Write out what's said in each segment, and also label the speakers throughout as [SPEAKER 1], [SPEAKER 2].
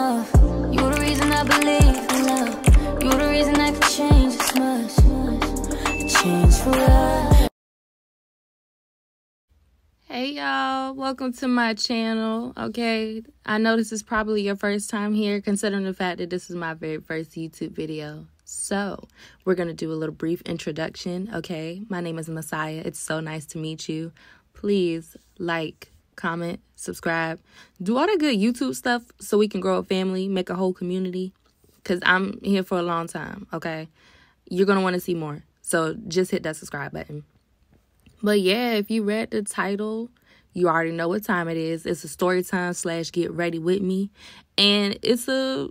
[SPEAKER 1] enough. You the reason I believe in love. You the reason I could change this much. Change for us.
[SPEAKER 2] Hey y'all, welcome to my channel. Okay, I know this is probably your first time here, considering the fact that this is my very first YouTube video. So we're gonna do a little brief introduction. Okay, my name is Messiah. It's so nice to meet you. Please like, comment, subscribe, do all the good YouTube stuff so we can grow a family, make a whole community, because I'm here for a long time. Okay, you're gonna want to see more, so just hit that subscribe button. But yeah, if you read the title, you already know what time it is. It's a story time / get ready with me. And it's a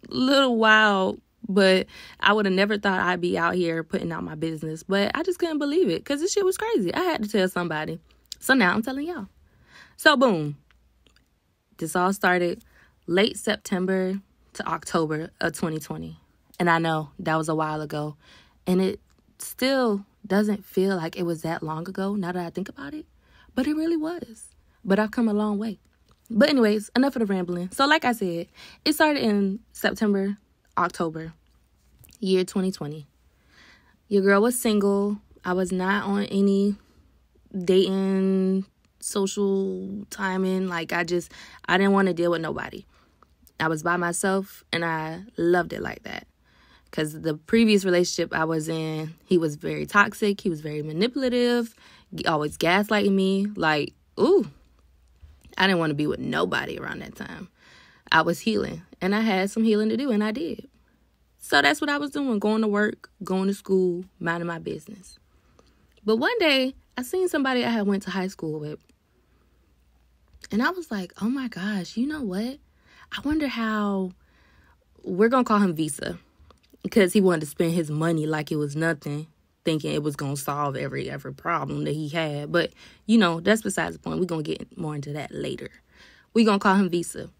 [SPEAKER 2] little wild, but I would have never thought I'd be out here putting out my business. But I just couldn't believe it because this shit was crazy. I had to tell somebody. So now I'm telling y'all. So boom. This all started late September to October of 2020. And I know that was a while ago. And it still doesn't feel like it was that long ago now that I think about it, but it really was. But I've come a long way. But anyways, enough of the rambling. So like I said, it started in September, October, year 2020. Your girl was single. I was not on any dating, social timing. Like I didn't want to deal with nobody. I was by myself and I loved it like that. Because the previous relationship I was in, he was very toxic. He was very manipulative. Always gaslighting me. Like, ooh. I didn't want to be with nobody around that time. I was healing. And I had some healing to do. And I did. So that's what I was doing. Going to work. Going to school. Minding my business. But one day, I seen somebody I had went to high school with. And I was like, oh my gosh. You know what? I wonder how... We're going to call him Visa. Because he wanted to spend his money like it was nothing, thinking it was going to solve every problem that he had. But, you know, that's besides the point. We're going to get more into that later. We're going to call him Visa.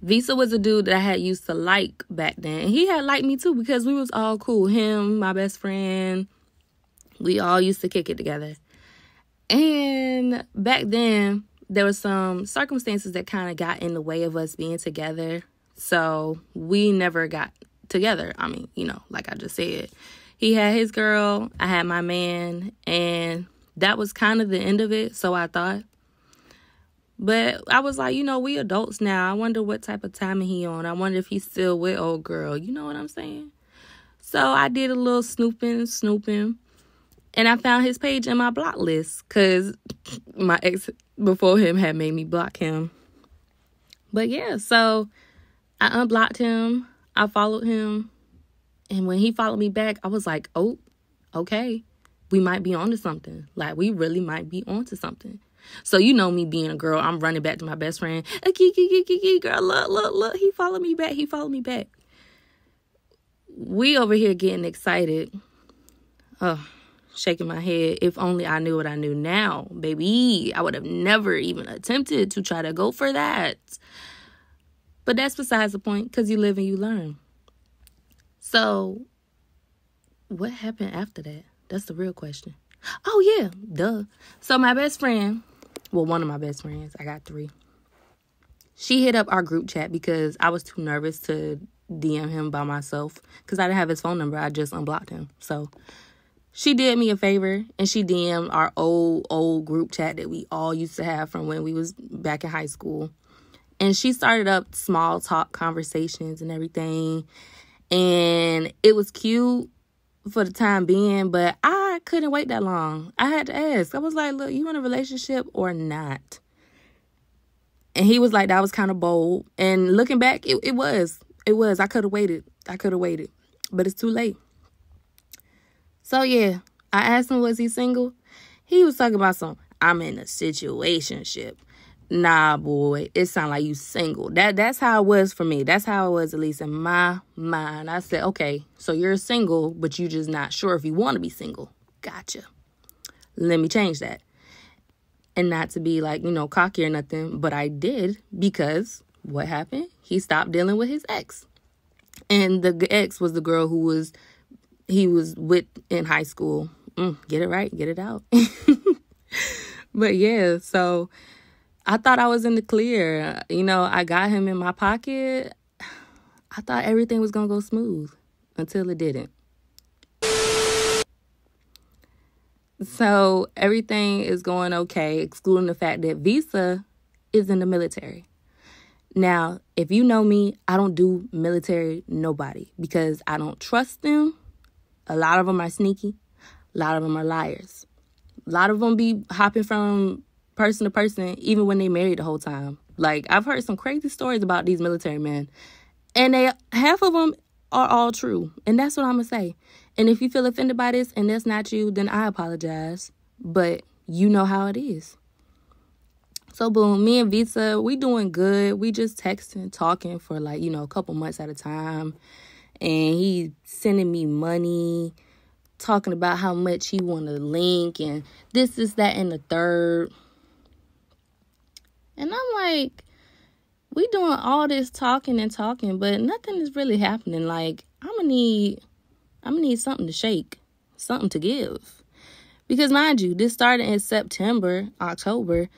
[SPEAKER 2] Visa was a dude that I had used to like back then. And he had liked me too because we was all cool. Him, my best friend, we all used to kick it together. And back then, there were some circumstances that kind of got in the way of us being together. So we never got together. I mean, you know, like I just said, he had his girl, I had my man, and that was kind of the end of it, so I thought. But I was like, you know, we adults now. I wonder what type of timing he on. I wonder if he's still with old girl. You know what I'm saying? So I did a little snooping, and I found his page in my block list because my ex before him had made me block him. But yeah, so I unblocked him. I followed him, and when he followed me back, I was like, oh, okay, we might be onto something. Like, we really might be onto something. So, you know me being a girl, I'm running back to my best friend. Girl, look, he followed me back. We over here getting excited. Oh, shaking my head. If only I knew what I knew now, baby. I would have never even attempted to try to go for that. But that's besides the point, because you live and you learn. So, what happened after that? That's the real question. Oh, yeah, duh. So, my best friend, well, one of my best friends, I got 3. She hit up our group chat because I was too nervous to DM him by myself. Because I didn't have his phone number. I just unblocked him. So, she did me a favor, and she DM'd our old group chat that we all used to have from when we was back in high school. And she started up small talk conversations and everything. And it was cute for the time being, but I couldn't wait that long. I had to ask. I was like, look, you in a relationship or not? And he was like, that was kind of bold. And looking back, it was. I could have waited. But it's too late. So, yeah, I asked him, was he single? He was talking about I'm in a situationship. Nah, boy, it sound like you single. That's how it was for me. That's how it was, at least in my mind. I said, okay, so you're single, but you're just not sure if you want to be single. Gotcha. Let me change that. And not to be like, you know, cocky or nothing, but I did because what happened? He stopped dealing with his ex. And the ex was the girl he was with in high school. Get it right, get it out. But yeah, so I thought I was in the clear. You know, I got him in my pocket. I thought everything was going to go smooth until it didn't. So everything is going okay, excluding the fact that Visa is in the military. Now, if you know me, I don't do military nobody because I don't trust them. A lot of them are sneaky. A lot of them are liars. A lot of them be hopping from person to person, even when they married the whole time. Like, I've heard some crazy stories about these military men. And half of them are all true. And that's what I'm going to say. And if you feel offended by this and that's not you, then I apologize. But you know how it is. So, boom, me and Visa, we doing good. We just texting, talking for like, a couple months at a time. And he sending me money, talking about how much he want to link and this, that, and the third. And I'm like, we doing all this talking, but nothing is really happening. Like, I'm gonna need something to shake, something to give. Because mind you, this started in September, October.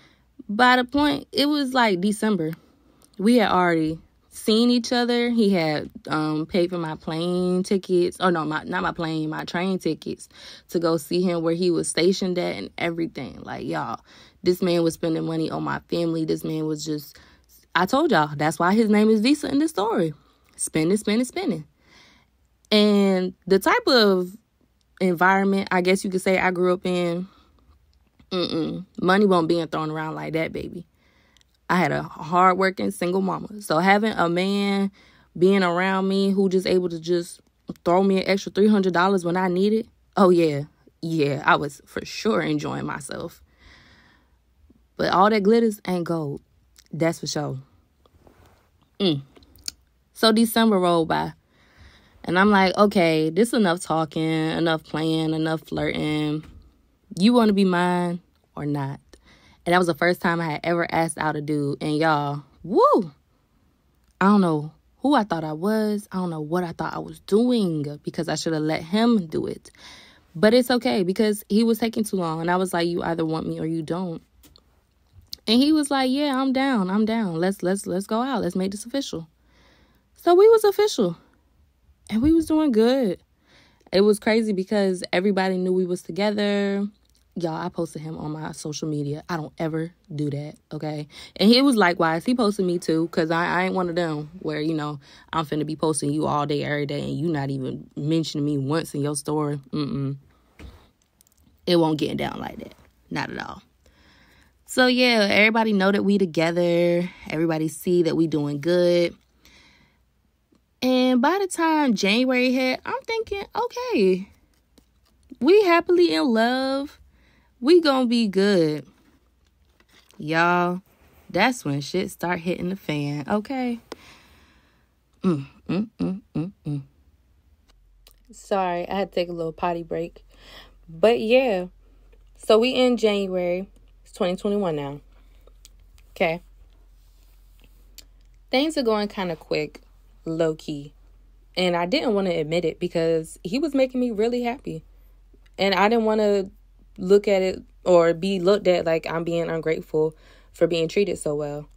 [SPEAKER 2] By the point, it was like December. We had already seen each other. He had paid for my plane tickets. Oh, no, not my plane, my train tickets to go see him where he was stationed at and everything. Like, y'all, this man was spending money on my family. This man was just, I told y'all, that's why his name is Visa in this story. Spending, spending, spending. And the type of environment, I guess you could say, I grew up in, money won't be thrown around like that, baby. I had a hardworking single mama. So having a man being around me who just able to just throw me an extra $300 when I need it. Oh, yeah. Yeah, I was for sure enjoying myself. But all that glitters ain't gold. That's for sure. So December rolled by. And I'm like, okay, this enough talking, enough playing, enough flirting. You want to be mine or not? And that was the first time I had ever asked out a dude. And y'all, woo! I don't know who I thought I was. I don't know what I thought I was doing because I should have let him do it. But it's okay because he was taking too long. And I was like, you either want me or you don't. And he was like, yeah, I'm down. Let's go out. Let's make this official. So we was official. And we was doing good. It was crazy because everybody knew we was together. Y'all, I posted him on my social media. I don't ever do that, okay? And he was likewise. He posted me too because I ain't one of them where, I'm finna be posting you all day, every day, and you not even mentioning me once in your story. It won't get down like that. Not at all. So, yeah, everybody know that we together. Everybody see that we doing good. And by the time January hit, I'm thinking, okay, we happily in love. We gonna be good. Y'all, that's when shit start hitting the fan, okay? Sorry, I had to take a little potty break. But yeah, so we in January. It's 2021 now. Okay. Things are going kind of quick. Low key. And I didn't want to admit it because he was making me really happy. And I didn't want to look at it or be looked at like I'm being ungrateful for being treated so well.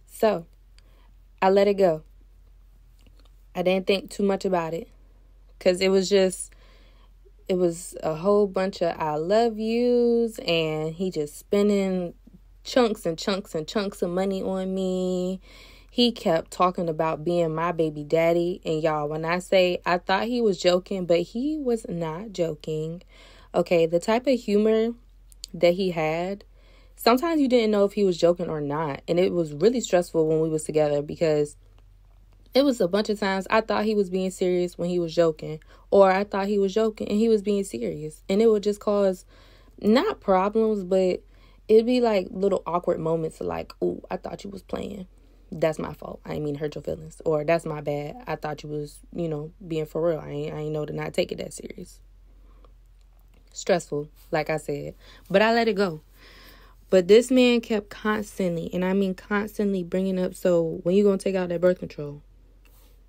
[SPEAKER 2] So I let it go. I didn't think too much about it because it was a whole bunch of I love yous and he just spending chunks and chunks and chunks of money on me. He kept talking about being my baby daddy. And y'all, when I say I thought he was joking, but he was not joking. Okay, the type of humor that he had, sometimes you didn't know if he was joking or not. And it was really stressful when we was together because it was a bunch of times I thought he was being serious when he was joking. Or I thought he was joking and he was being serious. And it would just cause, not problems, but it'd be like little awkward moments of like, ooh, I thought you was playing. That's my fault. I didn't mean to hurt your feelings. Or that's my bad. I thought you was, being for real. I ain't know to not take it that serious. Stressful, like I said. But I let it go. But this man kept constantly, and I mean constantly bringing up, so when you going to take out that birth control?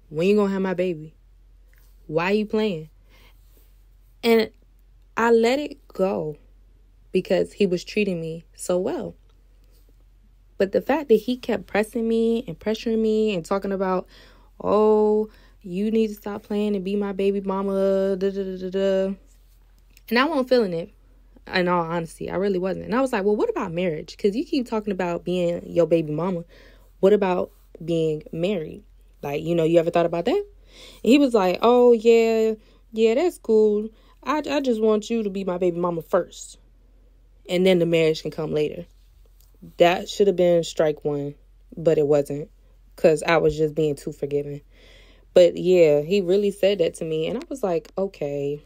[SPEAKER 2] When you going to have my baby? Why you playing? And I let it go because he was treating me so well. But the fact that he kept pressing me and pressuring me and talking about, oh, you need to stop playing and be my baby mama, da da da da da. And I wasn't feeling it, in all honesty. I really wasn't. And I was like, well, what about marriage? Because you keep talking about being your baby mama. What about being married? Like, you ever thought about that? And he was like, oh, yeah, that's cool. I just want you to be my baby mama first. And then the marriage can come later. That should have been strike one, but it wasn't. Because I was just being too forgiving. But yeah, he really said that to me. And I was like, okay,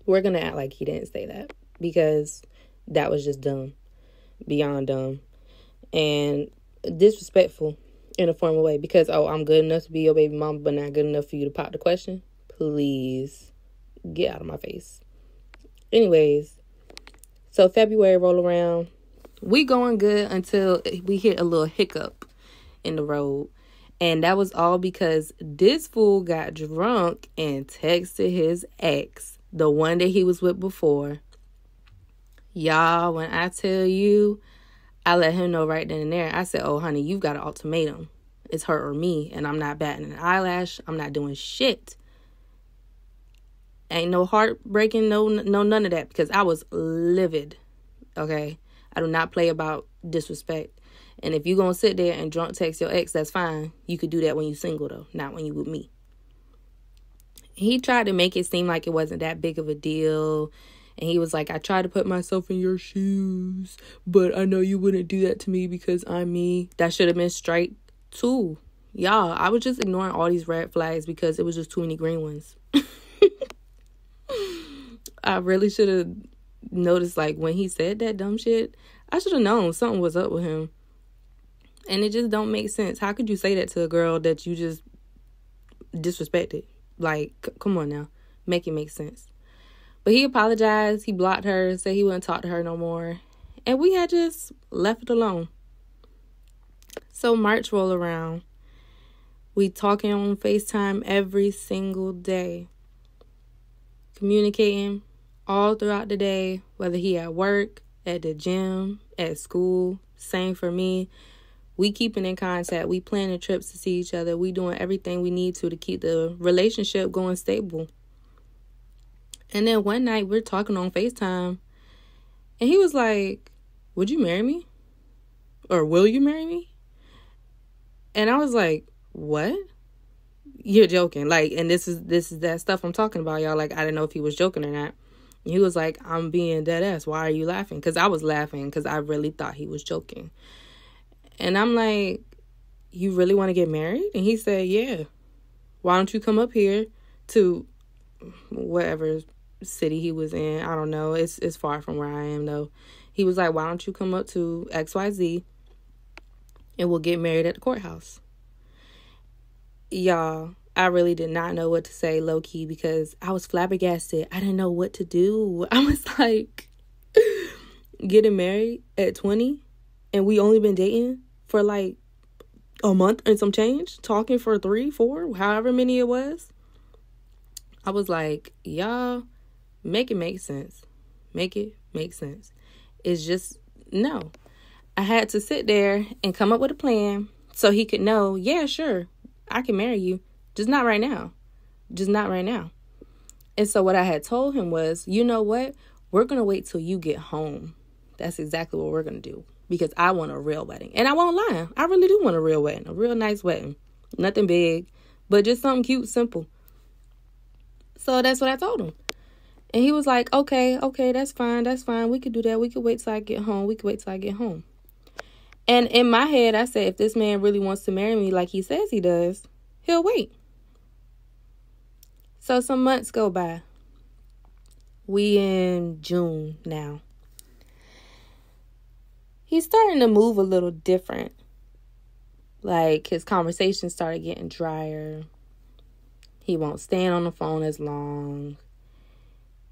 [SPEAKER 2] we're going to act like he didn't say that. Because that was just dumb. Beyond dumb. And disrespectful in a formal way. Because, oh, I'm good enough to be your baby mama, but not good enough for you to pop the question. Please get out of my face. Anyways, so February roll around. We going good until we hit a little hiccup in the road. And that was all because this fool got drunk and texted his ex, the one that he was with before. Y'all, when I tell you, I let him know right then and there. I said, oh, honey, you've got an ultimatum. It's her or me, and I'm not batting an eyelash. I'm not doing shit. Ain't no heartbreaking, no none of that, because I was livid, okay? I do not play about disrespect. And if you going to sit there and drunk text your ex, that's fine. You could do that when you single, though, not when you with me. He tried to make it seem like it wasn't that big of a deal. And he was like, I tried to put myself in your shoes, but I know you wouldn't do that to me because I'm me. That should have been straight too. Y'all, I was just ignoring all these red flags because it was just too many green ones. I really should have noticed, like, when he said that dumb shit, I should have known something was up with him. And it just don't make sense. How could you say that to a girl that you just disrespected? Like, come on now. Make it make sense. But he apologized. He blocked her, said he wouldn't talk to her no more. And we had just left it alone. So March roll around. We talking on FaceTime every single day. Communicating all throughout the day, whether he at work, at the gym, at school. Same for me. We keeping in contact. We planning trips to see each other. We doing everything we need to keep the relationship going stable. And then one night we're talking on FaceTime. And he was like, would you marry me? Or will you marry me? And I was like, what? You're joking. Like, and this is that stuff I'm talking about, y'all. Like, I didn't know if he was joking or not. And he was like, I'm being dead ass. Why are you laughing? Because I was laughing because I really thought he was joking. And I'm like, you really want to get married? And he said, yeah. Why don't you come up here to whatever city he was in? I don't know. It's far from where I am, though. He was like, why don't you come up to XYZ and we'll get married at the courthouse? Y'all, I really did not know what to say low-key because I was flabbergasted. I didn't know what to do. I was like, getting married at 20 and we only been dating for like a month and some change, talking for 3, 4, however many it was. I was like, y'all, make it make sense. Make it make sense. It's just, no. I had to sit there and come up with a plan so he could know, yeah, sure, I can marry you. Just not right now. Just not right now. And so what I had told him was, you know what? We're going to wait till you get home. That's exactly what we're going to do. Because I want a real wedding. And I won't lie. I really do want a real wedding. A real nice wedding. Nothing big. But just something cute, simple. So that's what I told him. And he was like, okay, that's fine. We could do that. We could wait till I get home. And in my head, I said, if this man really wants to marry me like he says he does, he'll wait. So some months go by. We in June now. He's starting to move a little different. Like, his conversations started getting drier. He won't stand on the phone as long.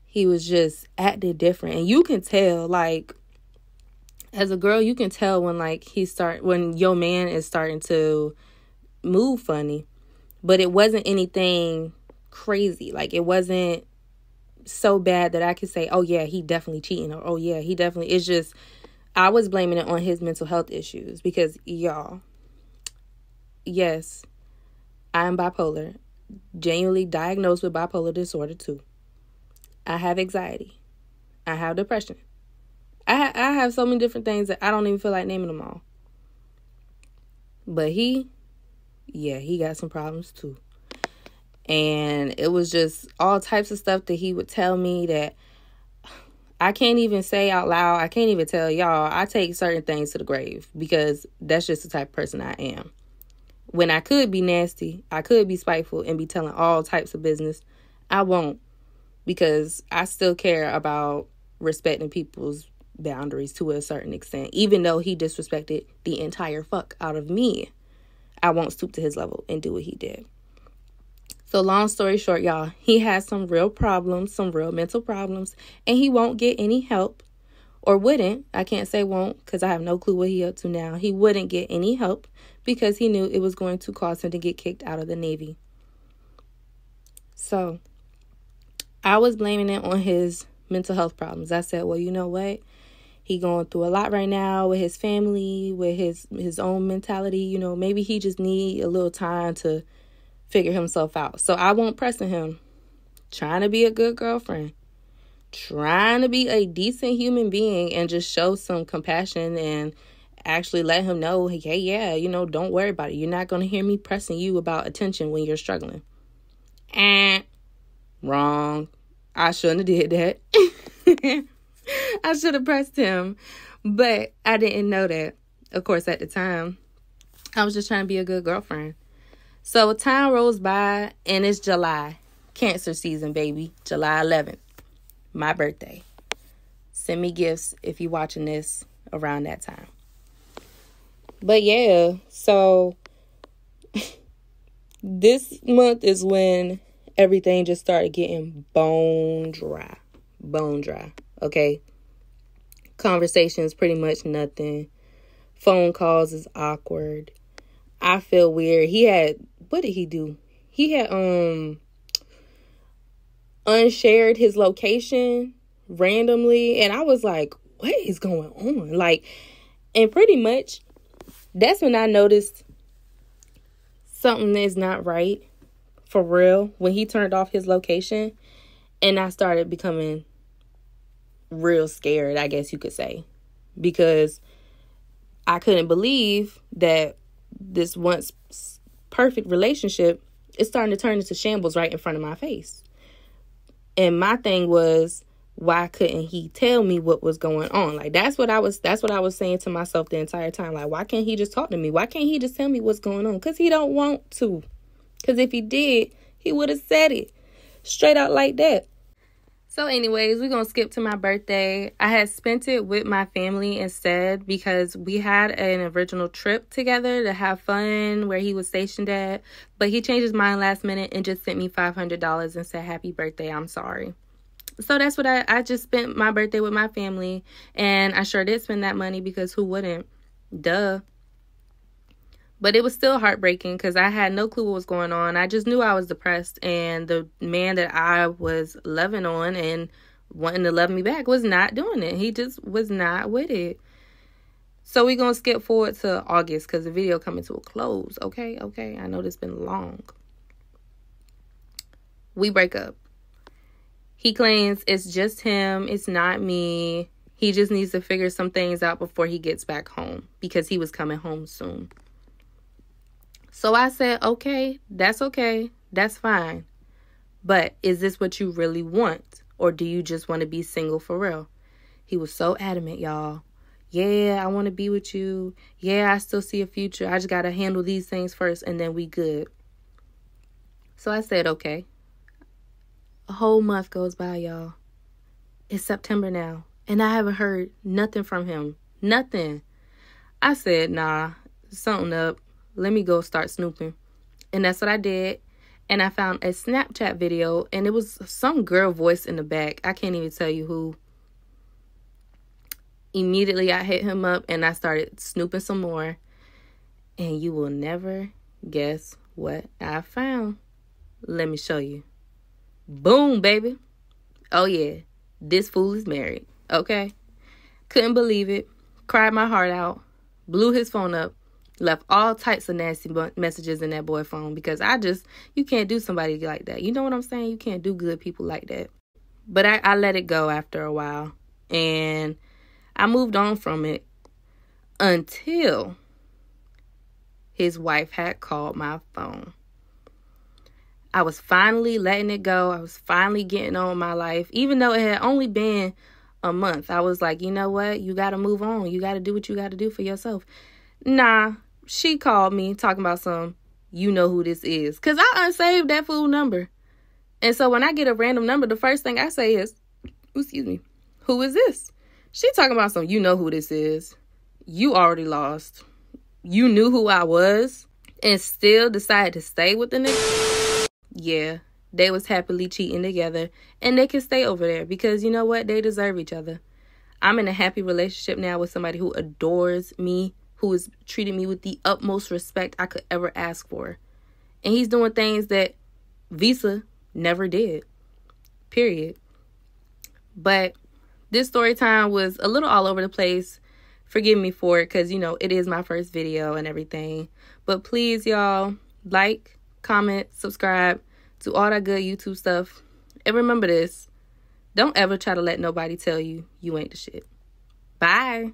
[SPEAKER 2] He was just acting different. And you can tell, like, as a girl, you can tell when, like, when your man is starting to move funny. But it wasn't anything crazy. Like, it wasn't so bad that I could say, oh, yeah, he definitely cheating. Or, oh, yeah, he definitely... It's just... I was blaming it on his mental health issues because, y'all, yes, I am bipolar, genuinely diagnosed with bipolar disorder too. I have anxiety. I have depression. I have so many different things that I don't even feel like naming them all. But he got some problems too. And it was just all types of stuff that he would tell me that I can't even say out loud. I can't even tell y'all. I take certain things to the grave because that's just the type of person I am. When I could be nasty, I could be spiteful and be telling all types of business, I won't, because I still care about respecting people's boundaries to a certain extent. Even though he disrespected the entire fuck out of me, I won't stoop to his level and do what he did. So long story short, y'all, he has some real problems, some real mental problems, and he won't get any help, or wouldn't. I can't say won't because I have no clue what he up to now. He wouldn't get any help because he knew it was going to cause him to get kicked out of the Navy. So I was blaming it on his mental health problems. I said, well, you know what? He going through a lot right now with his family, with his own mentality. You know, maybe he just need a little time to figure himself out. So I won't pressing him, trying to be a good girlfriend, trying to be a decent human being and just show some compassion and actually let him know, hey, yeah, you know, don't worry about it. You're not going to hear me pressing you about attention when you're struggling. Wrong. I shouldn't have did that. I should have pressed him, but I didn't know that. Of course, at the time, I was just trying to be a good girlfriend. So time rolls by and it's July. Cancer season, baby. July 11th. My birthday. Send me gifts if you're watching this around that time. But yeah, so this month is when everything just started getting bone dry. Bone dry. Okay? Conversations, pretty much nothing. Phone calls is awkward. I feel weird. What did he do? He had unshared his location randomly, and I was like, what is going on? Like, and pretty much that's when I noticed something is not right for real, when he turned off his location, and I started becoming real scared, I guess you could say, because I couldn't believe that this once perfect relationship is starting to turn into shambles right in front of my face. And my thing was, why couldn't he tell me what was going on? Like, that's what I was saying to myself the entire time. Like, why can't he just talk to me? Why can't he just tell me what's going on? Because he don't want to. Because if he did, he would have said it straight out like that. So anyways, we're going to skip to my birthday. I had spent it with my family instead because we had an original trip together to have fun where he was stationed at. But he changed his mind last minute and just sent me $500 and said, happy birthday, I'm sorry. So that's what I just spent my birthday with my family. And I sure did spend that money because who wouldn't? Duh. But it was still heartbreaking because I had no clue what was going on. I just knew I was depressed. And the man that I was loving on and wanting to love me back was not doing it. He just was not with it. So we're going to skip forward to August because the video coming to a close. Okay. I know this been long. We break up. He claims it's just him. It's not me. He just needs to figure some things out before he gets back home because he was coming home soon. So I said, okay. That's fine. But is this what you really want? Or do you just want to be single for real? He was so adamant, y'all. Yeah, I want to be with you. Yeah, I still see a future. I just got to handle these things first and then we good. So I said, okay. A whole month goes by, y'all. It's September now. And I haven't heard nothing from him. Nothing. I said, nah, something up. Let me go start snooping. And that's what I did. And I found a Snapchat video. And it was some girl voice in the back. I can't even tell you who. Immediately, I hit him up. And I started snooping some more. And you will never guess what I found. Let me show you. Boom, baby. Oh, yeah. This fool is married. Okay. Couldn't believe it. cried my heart out, blew his phone up, left all types of nasty messages in that boy's phone because you can't do somebody like that. You know what I'm saying? You can't do good people like that. But I let it go after a while, and I moved on from it until his wife had called my phone. I was finally letting it go. I was finally getting on with my life. Even though it had only been a month, I was like, you know what? You got to move on. You got to do what you got to do for yourself. Nah, she called me talking about you know who this is. Because I unsaved that fool number. And so when I get a random number, the first thing I say is, excuse me, who is this? She talking about you know who this is. You already lost. You knew who I was and still decided to stay with the nigga. Yeah, they was happily cheating together, and they can stay over there because you know what? They deserve each other. I'm in a happy relationship now with somebody who adores me, who is treating me with the utmost respect I could ever ask for. And he's doing things that Visa never did. Period. But this story time was a little all over the place. Forgive me for it because, you know, it is my first video and everything. But please, y'all, like, comment, subscribe, do all that good YouTube stuff. And remember this. Don't ever try to let nobody tell you you ain't the shit. Bye.